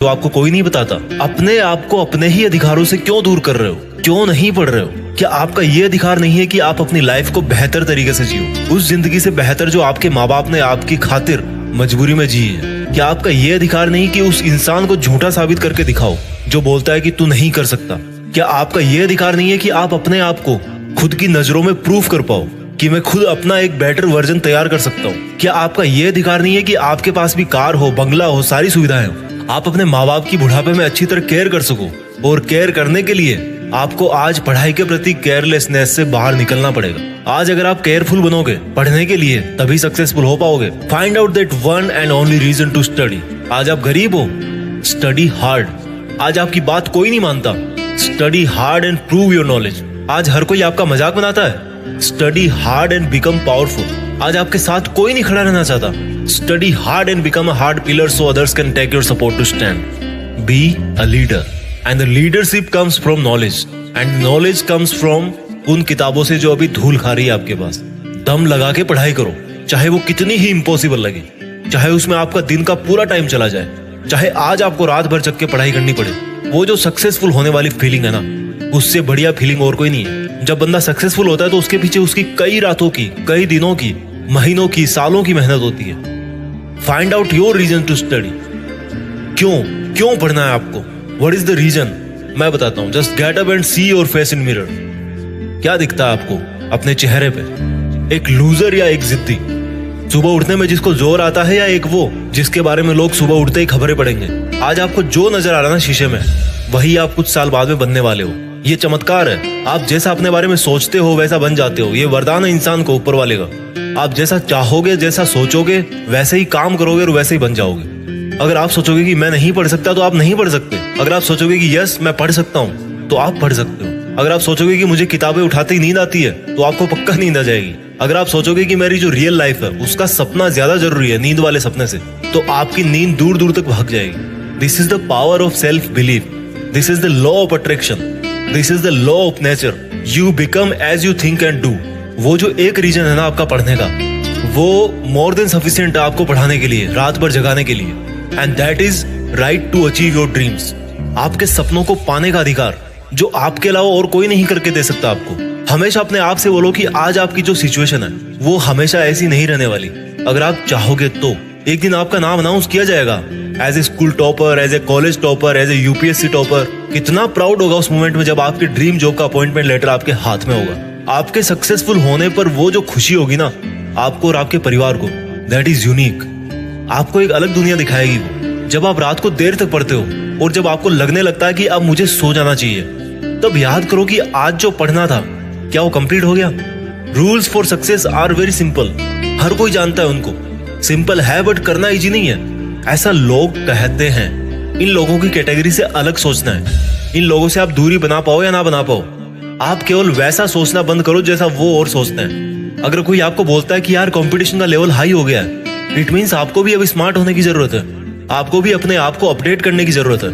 तो आपको कोई नहीं बताता। अपने आप को अपने ही अधिकारों से क्यों दूर कर रहे हो, क्यों नहीं पढ़ रहे हो? क्या आपका ये अधिकार नहीं है कि आप अपनी लाइफ को बेहतर तरीके से जियो, उस जिंदगी से बेहतर जो आपके माँ बाप ने आपकी खातिर मजबूरी में जी है? क्या आपका ये अधिकार नहीं कि उस इंसान को झूठा साबित करके दिखाओ जो बोलता है कि तू नहीं कर सकता? क्या आपका ये अधिकार नहीं है कि आप अपने आप को खुद की नजरों में प्रूफ कर पाओ कि मैं खुद अपना एक बेटर वर्जन तैयार कर सकता हूँ? क्या आपका ये अधिकार नहीं है कि आपके पास भी कार हो, बंगला हो, सारी सुविधाएं हो, आप अपने माँ बाप की बुढ़ापे में अच्छी तरह केयर कर सको? और केयर करने के लिए आपको आज पढ़ाई के प्रति केयरलेसनेस से बाहर निकलना पड़ेगा। आज अगर आप केयरफुल बनोगे पढ़ने के लिए तभी सक्सेसफुल हो पाओगे। Find out that one and only reason to study. आज आप गरीब हो, स्टडी हार्ड। आज आपकी बात कोई नहीं मानता, study hard and prove your knowledge. आज हर कोई आपका मजाक बनाता है, study hard and become powerful. आज आपके साथ कोई नहीं खड़ा रहना चाहता, study hard and become a hard pillar so others can take your support to stand. Be a leader and the leadership comes from knowledge and knowledge comes from उन किताबों से जो अभी धूल खा रही है आपके पास। दम लगा के पढ़ाई करो, चाहे वो कितनी ही इम्पॉसिबल लगे, चाहे उसमें आपका दिन का पूरा टाइम चला जाए, चाहे आज आपको रात भर जग के पढ़ाई करनी पड़े। वो जो सक्सेसफुल होने वाली फीलिंग है ना, उससे बढ़िया फीलिंग और कोई नहीं है। जब बंदा सक्सेसफुल होता है तो उसके पीछे उसकी कई रातों की, कई दिनों की, महीनों की, सालों की मेहनत होती है। Find out your reason to study. क्यों पढ़ना है आपको? What is the reason? मैं बताता हूं। Just get up and see your face in mirror. क्या दिखता है आपको अपने चेहरे पे? एक लूजर या एक जिद्दी? सुबह उठने में जिसको जोर आता है, या एक वो जिसके बारे में लोग सुबह उठते ही खबरें पढ़ेंगे? आज आपको जो नजर आ रहा है ना शीशे में, वही आप कुछ साल बाद में बनने वाले हो। ये चमत्कार है। आप जैसा अपने बारे में सोचते हो वैसा बन जाते हो। ये वरदान है इंसान को ऊपर वाले का। आप जैसा चाहोगे, जैसा सोचोगे, वैसे ही काम करोगे और वैसे ही बन जाओगे। अगर आप सोचोगे कि मैं नहीं पढ़ सकता तो आप नहीं पढ़ सकते। अगर आप सोचोगे कि यस मैं पढ़ सकता हूँ तो आप पढ़ सकते हो। अगर आप सोचोगे कि मुझे किताबें उठाते ही नींद आती है तो आपको पक्का नींद आ जाएगी। अगर आप सोचोगे कि मेरी जो रियल लाइफ है उसका सपना ज्यादा जरूरी है नींद वाले सपने से, तो आपकी नींद दूर दूर तक भाग जाएगी। This is the power of self belief. This is the law of attraction. This is the law of nature. You become as you think and do. वो जो एक रीजन है ना आपका पढ़ने का, वो मोर देन सफिशिएंट है आपको पढ़ाने के लिए, रात भर जगाने के लिए। And that is right to achieve your dreams. आपके सपनों को पाने का अधिकार जो आपके अलावा और कोई नहीं करके दे सकता आपको। हमेशा अपने आप से बोलो कि आज आपकी जो सिचुएशन है वो हमेशा ऐसी नहीं रहने वाली। अगर आप चाहोगे तो एक दिन आपका नाम अनाउंस किया जाएगा as a school topper, as a college topper, as a UPSC topper. कितना प्राउड होगा उस मोमेंट में जब आपके ड्रीम जॉब का अपॉइंटमेंट लेटर आपके हाथ में होगा। आपके सक्सेसफुल होने पर वो जो खुशी होगी ना आपको और आपके परिवार को, दैट इज यूनिक। आपको एक अलग दुनिया दिखाएगी वो। जब आप रात को देर तक पढ़ते हो और जब आपको लगने लगता है कि अब मुझे सो जाना चाहिए, तब याद करो कि आज जो पढ़ना था क्या वो कंप्लीट हो गया? Rules for success are very simple. हर कोई जानता है उनको। सिंपल है बट करना इजी नहीं है, ऐसा लोग कहते हैं। इन लोगों की कैटेगरी से अलग सोचना है। इन लोगों से आप दूरी बना पाओ या ना बना पाओ, आप केवल वैसा सोचना बंद करो जैसा वो और सोचते हैं। अगर कोई आपको बोलता है कि यार कंपटीशन का लेवल हाई हो गया है, इट मीन्स आपको भी अब स्मार्ट होने की जरूरत है। आपको भी अपने आप को अपडेट करने की जरूरत है।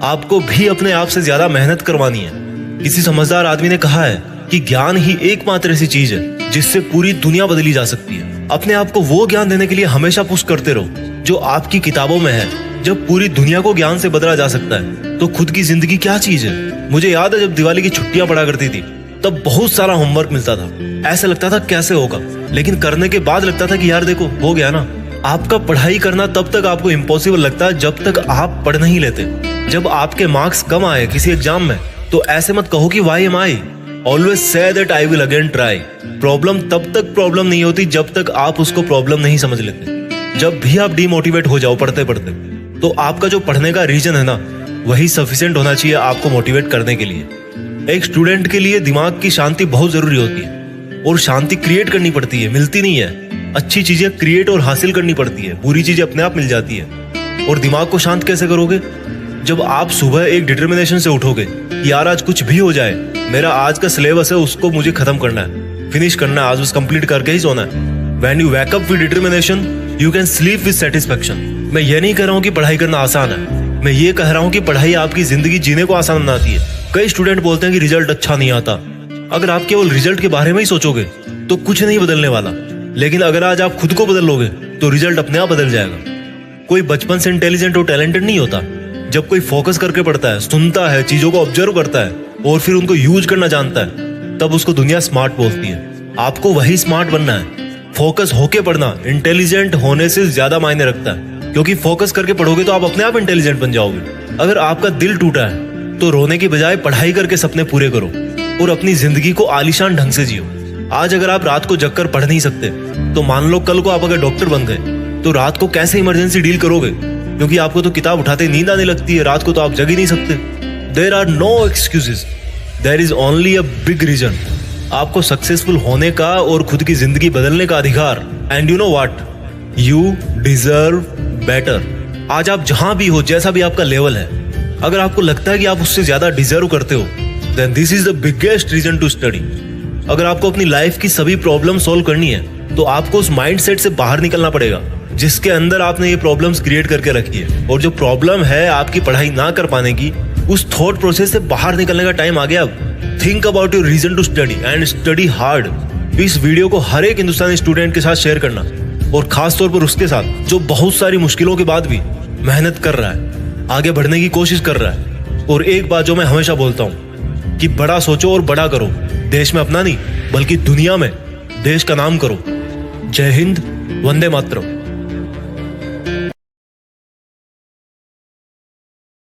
आपको भी अपने आप से ज्यादा मेहनत करवानी है। किसी समझदार आदमी ने कहा है कि ज्ञान ही एकमात्र ऐसी चीज है जिससे पूरी दुनिया बदली जा सकती है। अपने आप को वो ज्ञान देने के लिए हमेशा पुश करते रहो जो आपकी किताबों में है। जब पूरी दुनिया को ज्ञान से बदला जा सकता है तो खुद की जिंदगी क्या चीज है? मुझे याद है जब दिवाली की छुट्टियां पड़ा करती थी तब बहुत सारा होमवर्क मिलता था। ऐसे लगता था कैसे होगा, लेकिन करने के बाद लगता था कि यार देखो हो गया ना। आपका पढ़ाई करना तब तक आपको इम्पॉसिबल लगता है जब तक आप पढ़ नहीं लेते। जब आपके मार्क्स कम आए किसी एग्जाम में तो ऐसे मत कहो कि why am I. Always say that I will again try. Problem तब तक प्रॉब्लम नहीं होती जब तक आप उसको प्रॉब्लम नहीं समझ लेते। जब भी आप डिमोटिवेट हो जाओ पढ़ते पढ़ते, तो आपका जो पढ़ने का रीजन है ना वही सफिशिएंट होना चाहिए आपको मोटिवेट करने के लिए। एक स्टूडेंट के लिए दिमाग की शांति बहुत जरूरी होती है, और शांति क्रिएट करनी पड़ती है, मिलती नहीं है। अच्छी चीजें क्रिएट और हासिल करनी पड़ती है, बुरी चीजें अपने आप मिल जाती है। और दिमाग को शांत कैसे करोगे? जब आप सुबह एक डिटर्मिनेशन से उठोगे, यार आज कुछ भी हो जाए, मेरा आज का सिलेबस है उसको मुझे खत्म करना है, फिनिश करना है, आज बस कंप्लीट करके ही सोना है। When you wake up with determination, you can sleep with satisfaction। मैं ये नहीं कह रहा हूँ कि पढ़ाई करना आसान है, मैं ये कह रहा हूँ कि पढ़ाई आपकी जिंदगी जीने को आसान बनाती है। कई स्टूडेंट बोलते हैं कि रिजल्ट अच्छा नहीं आता। अगर आप केवल रिजल्ट के बारे में ही सोचोगे तो कुछ नहीं बदलने वाला, लेकिन अगर आज आप खुद को बदल लोगे तो रिजल्ट अपने आप बदल जाएगा। कोई बचपन से इंटेलिजेंट और टैलेंटेड नहीं होता, जब कोई फोकस करके पढ़ता है, सुनता है, चीजों को ऑब्जर्व करता है और फिर उनको यूज करना जानता है, तब उसको दुनिया स्मार्ट बोलती है। आपको वही स्मार्ट बनना है। फोकस होके पढ़ना इंटेलिजेंट होने से ज्यादा मायने रखता है, क्योंकि फोकस करके पढ़ोगे तो आप अपने आप इंटेलिजेंट बन जाओगे। अगर आपका दिल टूटा है तो रोने की बजाय पढ़ाई करके सपने पूरे करो और अपनी जिंदगी को आलीशान ढंग से जियो। आज अगर आप रात को जगकर पढ़ नहीं सकते तो मान लो कल को आप अगर डॉक्टर बन गए तो रात को कैसे इमरजेंसी डील करोगे, क्योंकि आपको तो किताब उठाते नींद आने लगती है, रात को तो आप जग ही नहीं सकते। There are no excuses, there is only a big reason. आपको सक्सेसफुल होने का और खुद की जिंदगी बदलने का अधिकार। And you know what, you deserve better. आज आप जहां भी हो, जैसा भी आपका लेवल है, अगर आपको लगता है कि आप उससे ज्यादा डिजर्व करते हो, then this is the biggest reason to study. अगर आपको अपनी लाइफ की सभी प्रॉब्लम सॉल्व करनी है तो आपको उस माइंडसेट से बाहर निकलना पड़ेगा जिसके अंदर आपने ये प्रॉब्लम्स क्रिएट करके रखी है। और जो प्रॉब्लम है आपकी पढ़ाई ना कर पाने की, उस थॉट प्रोसेस से बाहर निकलने का टाइम आ गया अब। Think about your reason to study and study hard. इस वीडियो को हर एक हिंदुस्तानी स्टूडेंट के साथ शेयर करना, और खास तौर पर उसके साथ जो बहुत सारी मुश्किलों के बाद भी मेहनत कर रहा है, आगे बढ़ने की कोशिश कर रहा है। और एक बात जो मैं हमेशा बोलता हूँ कि बड़ा सोचो और बड़ा करो। देश में अपना नहीं बल्कि दुनिया में देश का नाम करो। जय हिंद, वंदे मातरम।